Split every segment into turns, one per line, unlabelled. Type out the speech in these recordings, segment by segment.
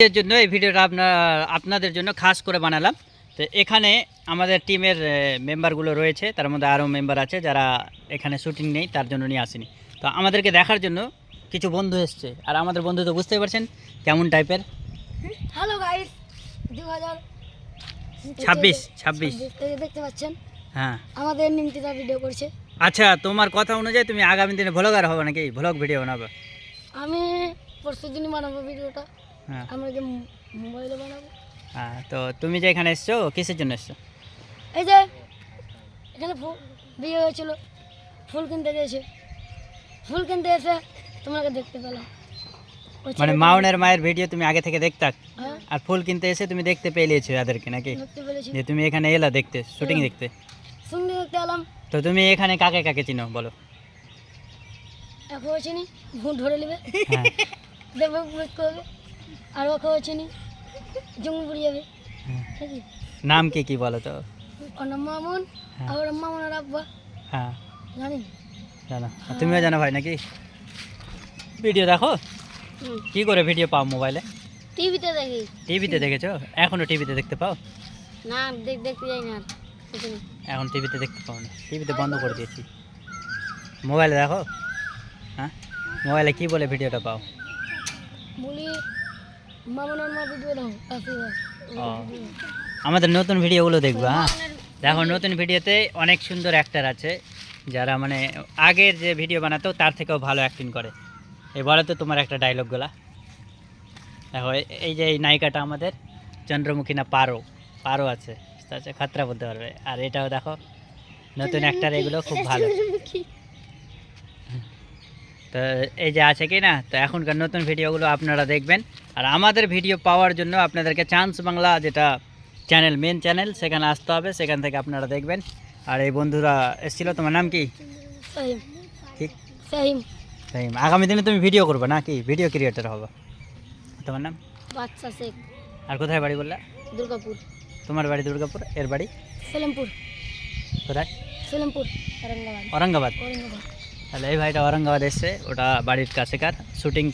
এর জন্য এই ভিডিওটা আপনাদের জন্য খাস করে বানালাম। তো এখানে আমাদের টিমের মেম্বারগুলো রয়েছে, তার মধ্যে আরও মেম্বার আছে যারা এখানে শুটিং নেই, তার জন্য নিয়ে আসেনি। তো আমাদেরকে দেখার জন্য কিছু বন্ধু এসছে, আর আমাদের বন্ধু তো বুঝতেই পারছেন কেমন টাইপের।
হ্যালো গাইস,
2026
দেখতে পাচ্ছেন।
হ্যাঁ,
আমাদের নিমতিদা ভিডিও করছে।
আচ্ছা, তোমার কথা অনুযায়ী তুমি আগামী দিনে ভ্লগার হবে নাকি? ভ্লগ ভিডিও বানাবে?
আমি পরশু দিনই বানাবো ভিডিওটা।
হ্যাঁ,
আমরা যে মোবাইলে বানাবো।
হ্যাঁ। তো তুমি যে এখানে এসছো কিসের জন্য এসছো?
এই যে এখানে বিয়ে হয়েছিল, ফুল কিনতে গিয়েছে, ফুল কিনতে এসে তোমাকে দেখতে পেলাম।
মানে মাউনের মায়ের ভিডিও তুমি আগে থেকে দেখতাক,
হ্যাঁ,
আর ফুল কিনতে এসে তুমি দেখতে পেয়েছো এদেরকে নাকি?
দেখতে পেলেছি,
যে তুমি এখানে এলা দেখতে, শুটিং দেখতে।
সঙ্গে দেখতে এলাম।
তো তুমি এখানে কাকে কাকে চিনো বলো?
এক হয়েছে নি, ভূত ধরে নেবে,
হ্যাঁ,
দেখবে বুঝ করবে। আর ওকে হয়েছে নি, জঙ্গল পড়ে যাবে
হ্যাঁ।
নাকি?
নাম কি কি বলো তো?
ওর নাম মামুন,
হ্যাঁ।
আর ওর মামুনের আব্বা
হ্যাঁ,
জানি।
জানো। আর তুমিও জানো ভাই নাকি? ভিডিও দেখো? কি করে ভিডিও পাও মোবাইলে?
টিভিতে দেখি।
টিভিতে দেখেছো? এখনো টিভিতে দেখতে পাও?
না, দেখতে যাই না আর। বুঝলি?
এখন টিভিতে দেখতে পাও না, টিভিতে বন্ধ করে দিয়েছি। মোবাইলে দেখো? হ্যাঁ, মোবাইলে কি বলে ভিডিওটা পাও?
বলি মামুনের মা ভিডিও দাও কাছে।
ও, আমাদের নতুন ভিডিওগুলো দেখবো। হ্যাঁ, দেখো নতুন ভিডিওতে অনেক সুন্দর অ্যাক্টার আছে যারা মানে আগের যে ভিডিও বানাতো তার থেকেও ভালো অ্যাক্টিং করে। এই বলো তো তোমার একটা ডায়লগগুলা। দেখো এই যে এই নায়িকাটা আমাদের চন্দ্রমুখী না পারো আছে, আচ্ছা খাতরা বলতে পারবে। আর এটাও দেখো নতুন অ্যাক্টার, এগুলো খুব ভালো। তো এই যে আছে কি না, তো এখনকার নতুন ভিডিওগুলো আপনারা দেখবেন। আর আমাদের ভিডিও পাওয়ার জন্য আপনাদেরকে চান্স বাংলা যেটা চ্যানেল, মেন চ্যানেল, সেখানে আসতে হবে, সেখান থেকে আপনারা দেখবেন। আর এই বন্ধুরা এসেছিল, তোমার নাম কি?
সাহিম।
কি?
সাহিম।
সাহিম। আগামী দিনে তুমি ভিডিও করবে না কি? ভিডিও ক্রিয়েটর হবে। তোমার নাম?
বাচ্চা শেখ।
আর কোথায় বাড়ি বললা?
দুর্গাপুর।
তোমার বাড়ি দুর্গাপুর, এর বাড়ি
সেলেমপুর।
কোথায়?
সেলেমপুর, औरंगाबाद।
औरंगाबाद।
औरंगाबाद।
তাহলে এই ভাইটা औरंगाबाद এসছে, ওটা বাড়ির কাছেকার। শুটিং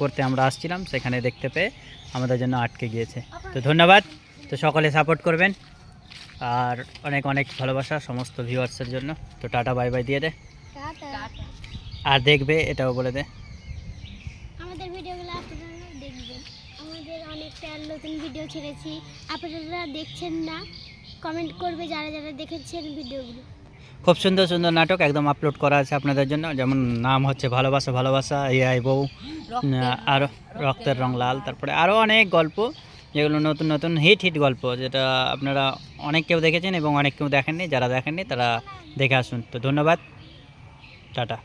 করতে আমরা আসছিলাম, সেখানে দেখতে পেয়ে আমাদের জন্য আটকে গিয়েছে। তো ধন্যবাদ। তো সকলে সাপোর্ট করবেন, আর অনেক অনেক ভালোবাসা সমস্ত ভিউয়ার্সের জন্য। তো টাটা বাই বাই দিয়ে দে, আর দেখবে এটাও বলে দে।
আমাদের ভিডিওগুলো আপনারা দেখবেন, আমাদের অনেকটা নতুন ভিডিও ছেড়েছি, আপনারা দেখছেন না, কমেন্ট করবে যারা যারা দেখেছেন ভিডিওগুলো।
খুব সুন্দর সুন্দর নাটক একদম আপলোড করা আছে আপনাদের জন্য, যেমন নাম হচ্ছে ভালোবাসা ভালোবাসা, এই বউ, আর রক্তের রং লাল, তারপরে আরও অনেক গল্প যেগুলো নতুন নতুন হিট গল্প, যেটা আপনারা অনেক কেউ দেখেছেন এবং অনেক কেউ দেখেননি। যারা দেখেননি তারা দেখে আসুন। তো ধন্যবাদ, টাটা।